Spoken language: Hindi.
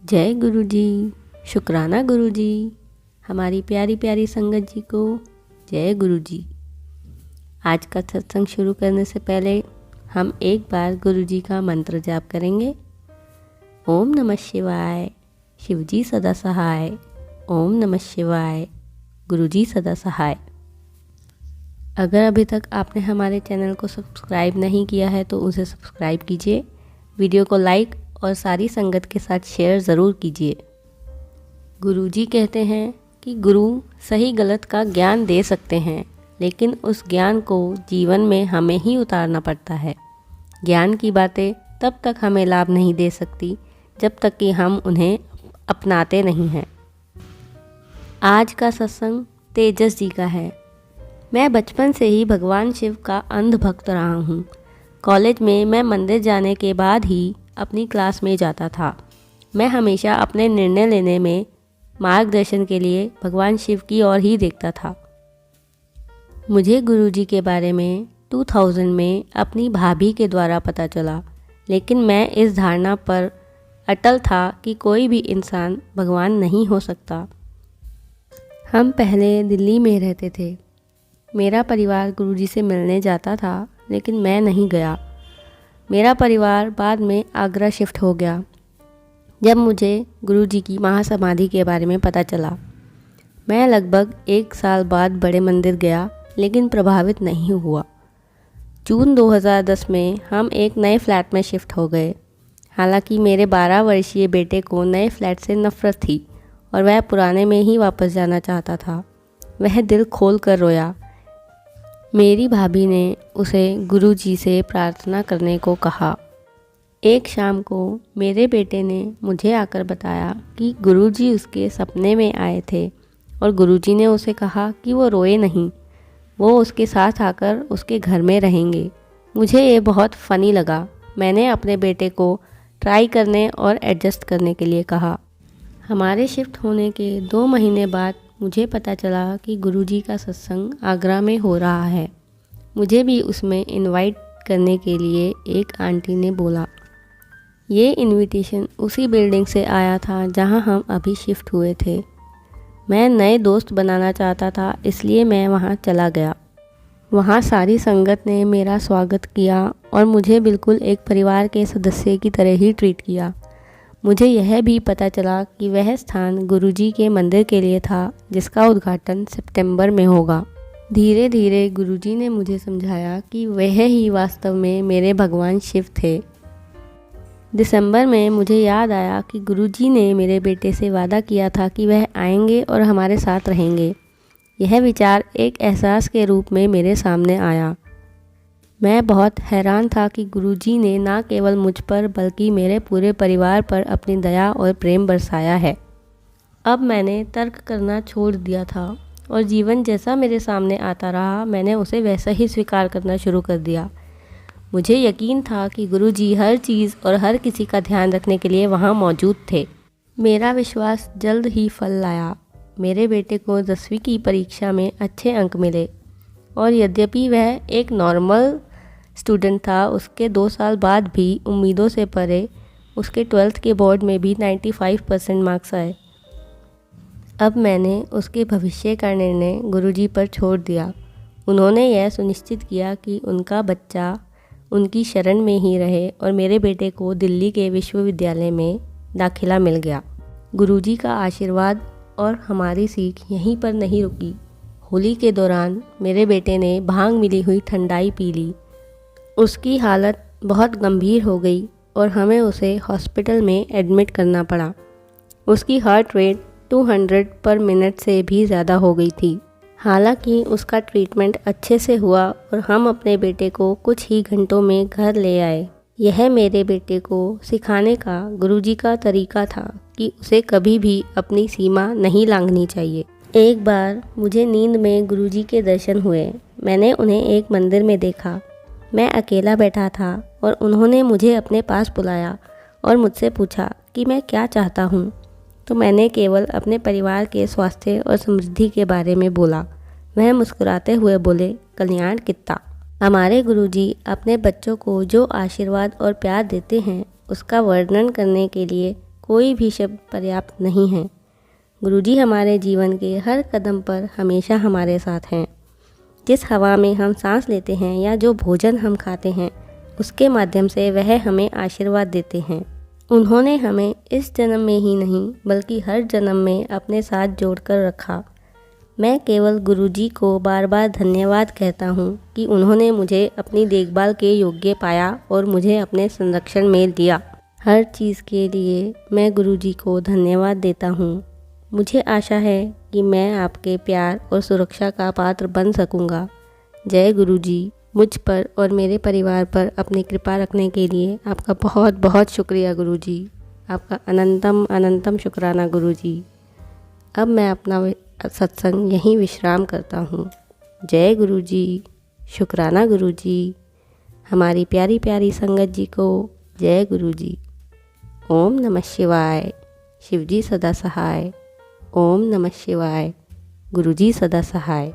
जय गुरु जी। शुक्राना गुरु जी। हमारी प्यारी प्यारी संगत जी को जय गुरु जी। आज का सत्संग शुरू करने से पहले हम एक बार गुरु जी का मंत्र जाप करेंगे। ओम नमः शिवाय, शिव जी सदा सहाय। ओम नमः शिवाय, गुरु जी सदा सहाय। अगर अभी तक आपने हमारे चैनल को सब्सक्राइब नहीं किया है तो उसे सब्सक्राइब कीजिए, वीडियो को लाइक और सारी संगत के साथ शेयर ज़रूर कीजिए। गुरु जी कहते हैं कि गुरु सही गलत का ज्ञान दे सकते हैं, लेकिन उस ज्ञान को जीवन में हमें ही उतारना पड़ता है। ज्ञान की बातें तब तक हमें लाभ नहीं दे सकती जब तक कि हम उन्हें अपनाते नहीं हैं। आज का सत्संग तेजस जी का है। मैं बचपन से ही भगवान शिव का अंध भक्त रहा हूँ। कॉलेज में मैं मंदिर जाने के बाद ही अपनी क्लास में जाता था। मैं हमेशा अपने निर्णय लेने में मार्गदर्शन के लिए भगवान शिव की ओर ही देखता था। मुझे गुरुजी के बारे में 2000 में अपनी भाभी के द्वारा पता चला, लेकिन मैं इस धारणा पर अटल था कि कोई भी इंसान भगवान नहीं हो सकता। हम पहले दिल्ली में रहते थे। मेरा परिवार गुरुजी से मिलने जाता था, लेकिन मैं नहीं गया। मेरा परिवार बाद में आगरा शिफ्ट हो गया जब मुझे गुरुजी की महासमाधि के बारे में पता चला। मैं लगभग 1 साल बाद बड़े मंदिर गया, लेकिन प्रभावित नहीं हुआ। जून 2010 में हम एक नए फ्लैट में शिफ्ट हो गए। हालांकि मेरे 12 वर्षीय बेटे को नए फ्लैट से नफरत थी और वह पुराने में ही वापस जाना चाहता था। वह दिल खोल कर रोया। मेरी भाभी ने उसे गुरुजी से प्रार्थना करने को कहा। एक शाम को मेरे बेटे ने मुझे आकर बताया कि गुरुजी उसके सपने में आए थे और गुरुजी ने उसे कहा कि वो रोए नहीं, वो उसके साथ आकर उसके घर में रहेंगे। मुझे ये बहुत फ़नी लगा। मैंने अपने बेटे को ट्राई करने और एडजस्ट करने के लिए कहा। हमारे शिफ्ट होने के 2 महीने बाद मुझे पता चला कि गुरुजी का सत्संग आगरा में हो रहा है। मुझे भी उसमें इनवाइट करने के लिए एक आंटी ने बोला। ये इनविटेशन उसी बिल्डिंग से आया था जहां हम अभी शिफ्ट हुए थे। मैं नए दोस्त बनाना चाहता था, इसलिए मैं वहां चला गया। वहां सारी संगत ने मेरा स्वागत किया और मुझे बिल्कुल एक परिवार के सदस्य की तरह ही ट्रीट किया। मुझे यह भी पता चला कि वह स्थान गुरुजी के मंदिर के लिए था, जिसका उद्घाटन सितंबर में होगा। धीरे धीरे गुरुजी ने मुझे समझाया कि वह ही वास्तव में मेरे भगवान शिव थे। दिसंबर में मुझे याद आया कि गुरुजी ने मेरे बेटे से वादा किया था कि वह आएंगे और हमारे साथ रहेंगे। यह विचार एक एहसास के रूप में मेरे सामने आया। मैं बहुत हैरान था कि गुरुजी ने न केवल मुझ पर बल्कि मेरे पूरे परिवार पर अपनी दया और प्रेम बरसाया है। अब मैंने तर्क करना छोड़ दिया था और जीवन जैसा मेरे सामने आता रहा, मैंने उसे वैसा ही स्वीकार करना शुरू कर दिया। मुझे यकीन था कि गुरुजी हर चीज़ और हर किसी का ध्यान रखने के लिए वहाँ मौजूद थे। मेरा विश्वास जल्द ही फल लाया। मेरे बेटे को 10वीं की परीक्षा में अच्छे अंक मिले और यद्यपि वह एक नॉर्मल स्टूडेंट था, उसके 2 साल बाद भी उम्मीदों से परे उसके 12th के बोर्ड में भी 95% मार्क्स आए। अब मैंने उसके भविष्य का निर्णय गुरुजी पर छोड़ दिया। उन्होंने यह सुनिश्चित किया कि उनका बच्चा उनकी शरण में ही रहे और मेरे बेटे को दिल्ली के विश्वविद्यालय में दाखिला मिल गया। गुरुजी का आशीर्वाद और हमारी सीख यहीं पर नहीं रुकी। होली के दौरान मेरे बेटे ने भांग मिली हुई ठंडाई पी ली। उसकी हालत बहुत गंभीर हो गई और हमें उसे हॉस्पिटल में एडमिट करना पड़ा। उसकी हार्ट रेट 200 पर मिनट से भी ज़्यादा हो गई थी। हालांकि उसका ट्रीटमेंट अच्छे से हुआ और हम अपने बेटे को कुछ ही घंटों में घर ले आए। यह मेरे बेटे को सिखाने का गुरुजी का तरीका था कि उसे कभी भी अपनी सीमा नहीं लांघनी चाहिए। एक बार मुझे नींद में गुरुजी के दर्शन हुए। मैंने उन्हें एक मंदिर में देखा। मैं अकेला बैठा था और उन्होंने मुझे अपने पास बुलाया और मुझसे पूछा कि मैं क्या चाहता हूँ। तो मैंने केवल अपने परिवार के स्वास्थ्य और समृद्धि के बारे में बोला। वह मुस्कुराते हुए बोले, कल्याण कित्ता। हमारे गुरुजी अपने बच्चों को जो आशीर्वाद और प्यार देते हैं, उसका वर्णन करने के लिए कोई भी शब्द पर्याप्त नहीं है। गुरुजी हमारे जीवन के हर कदम पर हमेशा हमारे साथ हैं। जिस हवा में हम सांस लेते हैं या जो भोजन हम खाते हैं, उसके माध्यम से वह हमें आशीर्वाद देते हैं। उन्होंने हमें इस जन्म में ही नहीं बल्कि हर जन्म में अपने साथ जोड़कर रखा। मैं केवल गुरुजी को बार बार धन्यवाद कहता हूँ कि उन्होंने मुझे अपनी देखभाल के योग्य पाया और मुझे अपने संरक्षण में लिया। हर चीज़ के लिए मैं गुरुजी को धन्यवाद देता हूँ। मुझे आशा है कि मैं आपके प्यार और सुरक्षा का पात्र बन सकूँगा। जय गुरुजी। मुझ पर और मेरे परिवार पर अपनी कृपा रखने के लिए आपका बहुत बहुत शुक्रिया गुरुजी। आपका अनंतम अनंतम शुक्राना गुरुजी। अब मैं अपना सत्संग यहीं विश्राम करता हूँ। जय गुरुजी। शुक्राना गुरुजी। हमारी प्यारी प्यारी संगत जी को जय गुरुजी। ओम नमः शिवाय। शिवजी सदा सहाय। ओम नमः शिवाय। गुरुजी सदा सहाय।